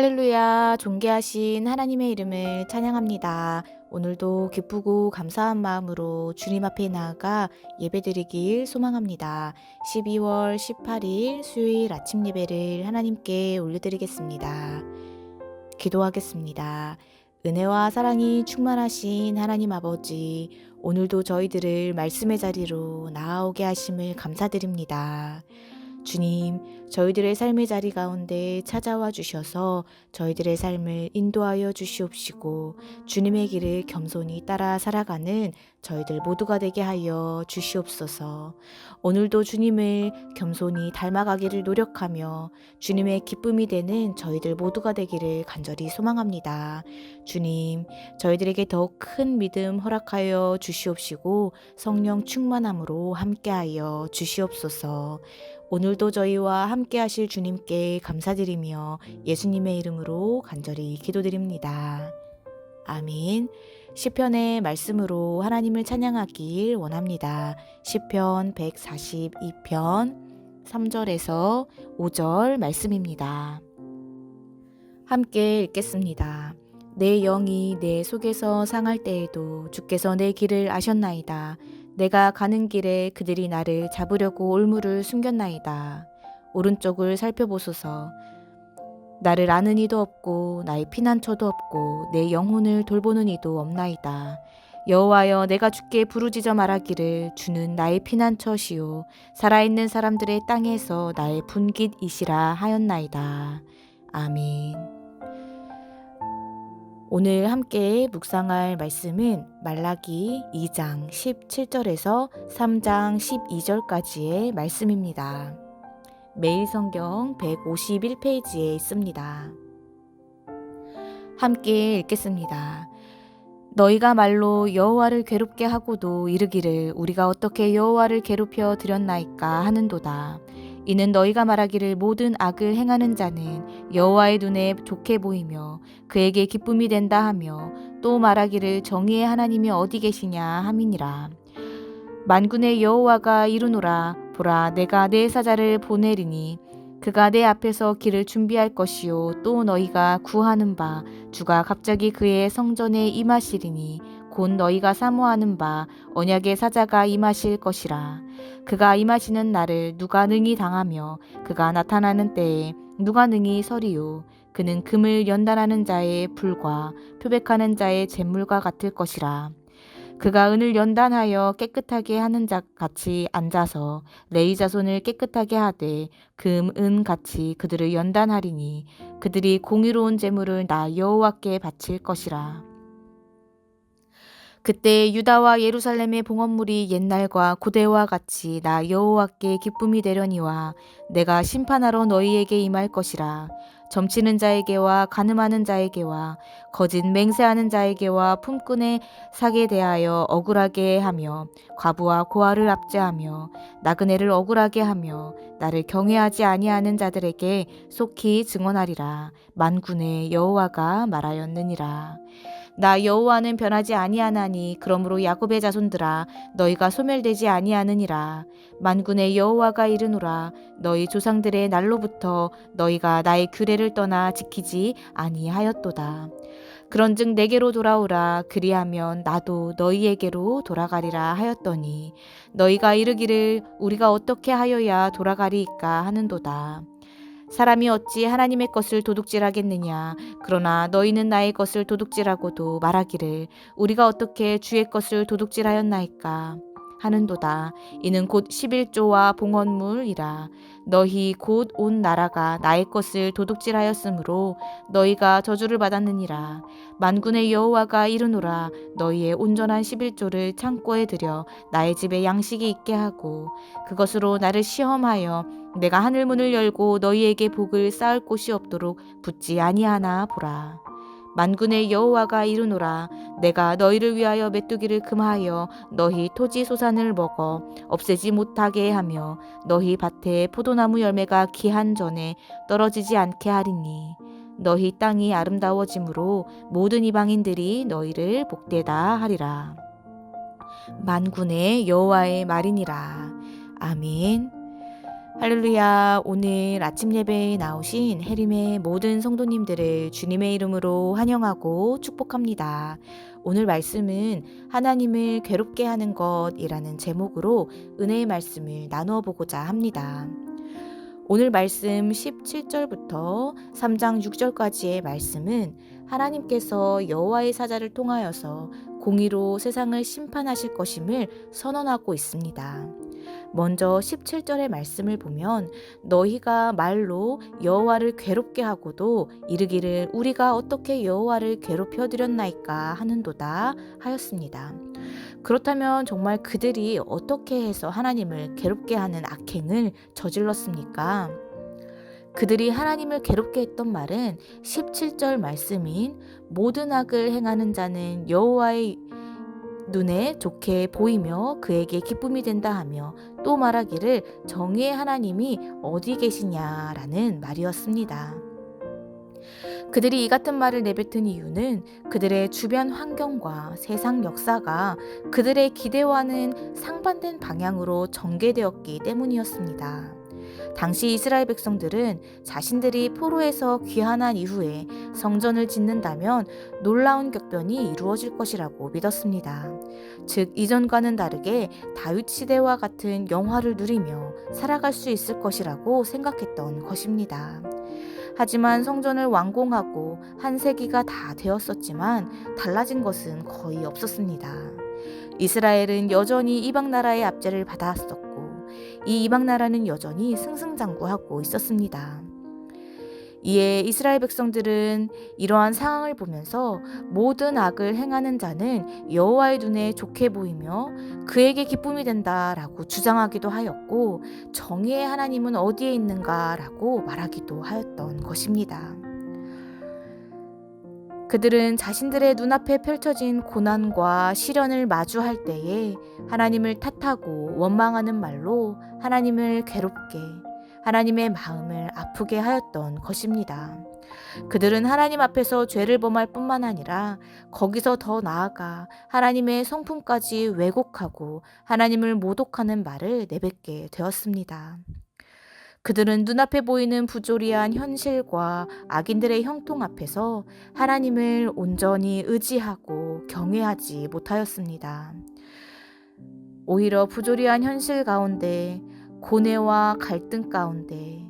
할렐루야, 존귀하신 하나님의 이름을 찬양합니다. 오늘도 기쁘고 감사한 마음으로 주님 앞에 나아가 예배드리길 소망합니다. 12월 18일 수요일 아침 예배를 하나님께 올려드리겠습니다. 기도하겠습니다. 은혜와 사랑이 충만하신 하나님 아버지, 오늘도 저희들을 말씀의 자리로 나아오게 하심을 감사드립니다. 주님, 저희들의 삶의 자리 가운데 찾아와 주셔서 저희들의 삶을 인도하여 주시옵시고 주님의 길을 겸손히 따라 살아가는 저희들 모두가 되게 하여 주시옵소서. 오늘도 주님을 겸손히 닮아가기를 노력하며 주님의 기쁨이 되는 저희들 모두가 되기를 간절히 소망합니다. 주님, 저희들에게 더욱 큰 믿음 허락하여 주시옵시고 성령 충만함으로 함께하여 주시옵소서. 오늘도 저희와 함께 하실 주님께 감사드리며 예수님의 이름으로 간절히 기도드립니다. 아멘. 시편의 말씀으로 하나님을 찬양하길 원합니다. 시편 142편 3절에서 5절 말씀입니다. 함께 읽겠습니다. 내 영이 내 속에서 상할 때에도 주께서 내 길을 아셨나이다. 내가 가는 길에 그들이 나를 잡으려고 올무를 숨겼나이다. 오른쪽을 살펴보소서. 나를 아는 이도 없고 나의 피난처도 없고 내 영혼을 돌보는 이도 없나이다. 여호와여, 내가 주께 부르짖어 말하기를 주는 나의 피난처시요 살아있는 사람들의 땅에서 나의 분깃이시라 하였나이다. 아멘. 오늘 함께 묵상할 말씀은 말라기 2장 17절에서 3장 12절까지의 말씀입니다. 매일 성경 151페이지에 있습니다. 함께 읽겠습니다. 너희가 말로 여호와를 괴롭게 하고도 이르기를 우리가 어떻게 여호와를 괴롭혀 드렸나이까 하는도다. 이는 너희가 말하기를 모든 악을 행하는 자는 여호와의 눈에 좋게 보이며 그에게 기쁨이 된다 하며 또 말하기를 정의의 하나님이 어디 계시냐 함이니라. 만군의 여호와가 이르노라. 보라, 내가 내 사자를 보내리니 그가 내 앞에서 길을 준비할 것이요 또 너희가 구하는 바 주가 갑자기 그의 성전에 임하시리니 곧 너희가 사모하는 바 언약의 사자가 임하실 것이라. 그가 임하시는 날을 누가 능히 당하며 그가 나타나는 때에 누가 능히 서리요. 그는 금을 연단하는 자의 불과 표백하는 자의 잿물과 같을 것이라. 그가 은을 연단하여 깨끗하게 하는 자 같이 앉아서 레위 자손을 깨끗하게 하되 금, 은 같이 그들을 연단하리니 그들이 공의로운 제물을 나 여호와께 바칠 것이라. 그때 유다와 예루살렘의 봉헌물이 옛날과 고대와 같이 나 여호와께 기쁨이 되려니와 내가 심판하러 너희에게 임할 것이라. 점치는 자에게와 간음하는 자에게와 거짓 맹세하는 자에게와 품꾼의 사기에 대하여 억울하게 하며 과부와 고아를 압제하며 나그네를 억울하게 하며 나를 경외하지 아니하는 자들에게 속히 증언하리라. 만군의 여호와가 말하였느니라. 나 여호와는 변하지 아니하나니 그러므로 야곱의 자손들아 너희가 소멸되지 아니하느니라. 만군의 여호와가 이르노라. 너희 조상들의 날로부터 너희가 나의 규례를 떠나 지키지 아니하였도다. 그런즉 내게로 돌아오라. 그리하면 나도 너희에게로 돌아가리라 하였더니 너희가 이르기를 우리가 어떻게 하여야 돌아가리이까 하는도다. 사람이 어찌 하나님의 것을 도둑질하겠느냐. 그러나 너희는 나의 것을 도둑질하고도 말하기를 우리가 어떻게 주의 것을 도둑질하였나이까 하는도다. 이는 곧 11조와 봉헌물이라. 너희 곧 온 나라가 나의 것을 도둑질하였으므로 너희가 저주를 받았느니라. 만군의 여호와가 이르노라. 너희의 온전한 11조를 창고에 들여 나의 집에 양식이 있게 하고 그것으로 나를 시험하여 내가 하늘 문을 열고 너희에게 복을 쌓을 곳이 없도록 붙지 아니하나 보라. 만군의 여호와가 이르노라. 내가 너희를 위하여 메뚜기를 금하여 너희 토지 소산을 먹어 없애지 못하게 하며 너희 밭에 포도나무 열매가 기한 전에 떨어지지 않게 하리니 너희 땅이 아름다워짐으로 모든 이방인들이 너희를 복되다 하리라. 만군의 여호와의 말이니라. 아멘. 할렐루야. 오늘 아침 예배에 나오신 해림의 모든 성도님들을 주님의 이름으로 환영하고 축복합니다. 오늘 말씀은 하나님을 괴롭게 하는 것이라는 제목으로 은혜의 말씀을 나누어 보고자 합니다. 오늘 말씀 17절부터 3장 6절까지의 말씀은 하나님께서 여호와의 사자를 통하여서 공의로 세상을 심판하실 것임을 선언하고 있습니다. 먼저 17절의 말씀을 보면 너희가 말로 여호와를 괴롭게 하고도 이르기를 우리가 어떻게 여호와를 괴롭혀 드렸나이까 하는도다 하였습니다. 그렇다면 정말 그들이 어떻게 해서 하나님을 괴롭게 하는 악행을 저질렀습니까? 그들이 하나님을 괴롭게 했던 말은 17절 말씀인 모든 악을 행하는 자는 여호와의 눈에 좋게 보이며 그에게 기쁨이 된다 하며 또 말하기를 정의의 하나님이 어디 계시냐라는 말이었습니다. 그들이 이 같은 말을 내뱉은 이유는 그들의 주변 환경과 세상 역사가 그들의 기대와는 상반된 방향으로 전개되었기 때문이었습니다. 당시 이스라엘 백성들은 자신들이 포로에서 귀환한 이후에 성전을 짓는다면 놀라운 격변이 이루어질 것이라고 믿었습니다. 즉 이전과는 다르게 다윗 시대와 같은 영화를 누리며 살아갈 수 있을 것이라고 생각했던 것입니다. 하지만 성전을 완공하고 한 세기가 다 되었었지만 달라진 것은 거의 없었습니다. 이스라엘은 여전히 이방 나라의 압제를 받았었고 이 이방 나라는 여전히 승승장구하고 있었습니다. 이에 이스라엘 백성들은 이러한 상황을 보면서 모든 악을 행하는 자는 여호와의 눈에 좋게 보이며 그에게 기쁨이 된다라고 주장하기도 하였고 정의의 하나님은 어디에 있는가라고 말하기도 하였던 것입니다. 그들은 자신들의 눈앞에 펼쳐진 고난과 시련을 마주할 때에 하나님을 탓하고 원망하는 말로 하나님을 괴롭게 하나님의 마음을 아프게 하였던 것입니다. 그들은 하나님 앞에서 죄를 범할 뿐만 아니라 거기서 더 나아가 하나님의 성품까지 왜곡하고 하나님을 모독하는 말을 내뱉게 되었습니다. 그들은 눈앞에 보이는 부조리한 현실과 악인들의 형통 앞에서 하나님을 온전히 의지하고 경외하지 못하였습니다. 오히려 부조리한 현실 가운데 고뇌와 갈등 가운데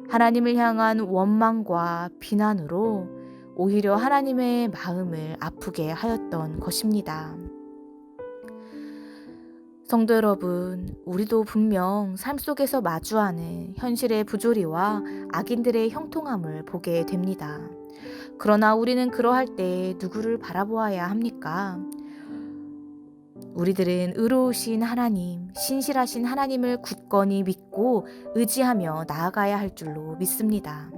하나님을 향한 원망과 비난으로 오히려 하나님의 마음을 아프게 하였던 것입니다. 성도 여러분, 우리도 분명 삶 속에서 마주하는 현실의 부조리와 악인들의 형통함을 보게 됩니다. 그러나 우리는 그러할 때 누구를 바라보아야 합니까? 우리들은 의로우신 하나님, 신실하신 하나님을 굳건히 믿고 의지하며 나아가야 할 줄로 믿습니다.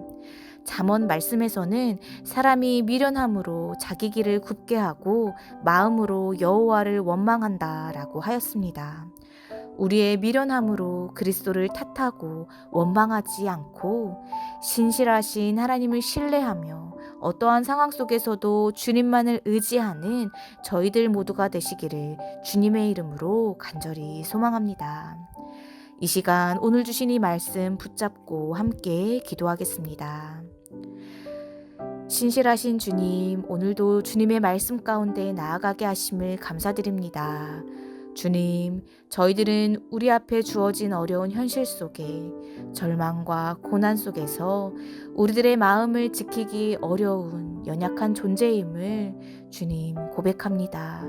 잠언 말씀에서는 사람이 미련함으로 자기 길을 굽게 하고 마음으로 여호와를 원망한다라고 하였습니다. 우리의 미련함으로 그리스도를 탓하고 원망하지 않고 신실하신 하나님을 신뢰하며 어떠한 상황 속에서도 주님만을 의지하는 저희들 모두가 되시기를 주님의 이름으로 간절히 소망합니다. 이 시간 오늘 주신 이 말씀 붙잡고 함께 기도하겠습니다. 신실하신 주님, 오늘도 주님의 말씀 가운데 나아가게 하심을 감사드립니다. 주님, 저희들은 우리 앞에 주어진 어려운 현실 속에 절망과 고난 속에서 우리들의 마음을 지키기 어려운 연약한 존재임을 주님 고백합니다.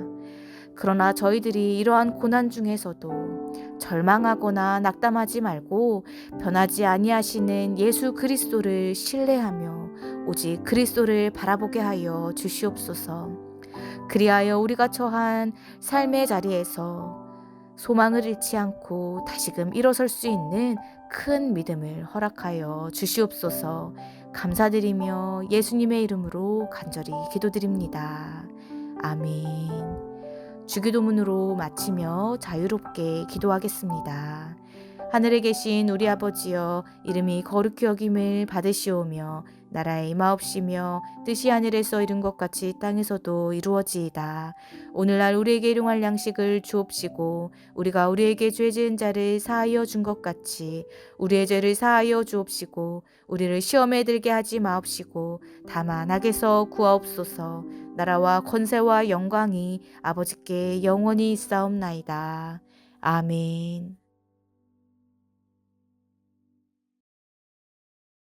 그러나 저희들이 이러한 고난 중에서도 절망하거나 낙담하지 말고 변하지 아니하시는 예수 그리스도를 신뢰하며 오직 그리스도를 바라보게 하여 주시옵소서. 그리하여 우리가 처한 삶의 자리에서 소망을 잃지 않고 다시금 일어설 수 있는 큰 믿음을 허락하여 주시옵소서. 감사드리며 예수님의 이름으로 간절히 기도드립니다. 아멘. 주기도문으로 마치며 자유롭게 기도하겠습니다. 하늘에 계신 우리 아버지여, 이름이 거룩히 여김을 받으시오며 나라의 임하옵시며 뜻이 하늘에서 이룬 것 같이 땅에서도 이루어지이다. 오늘날 우리에게 일용할 양식을 주옵시고 우리가 우리에게 죄 지은 자를 사하여 준 것 같이 우리의 죄를 사하여 주옵시고 우리를 시험에 들게 하지 마옵시고 다만 악에서 구하옵소서. 나라와 권세와 영광이 아버지께 영원히 있사옵나이다. 아멘.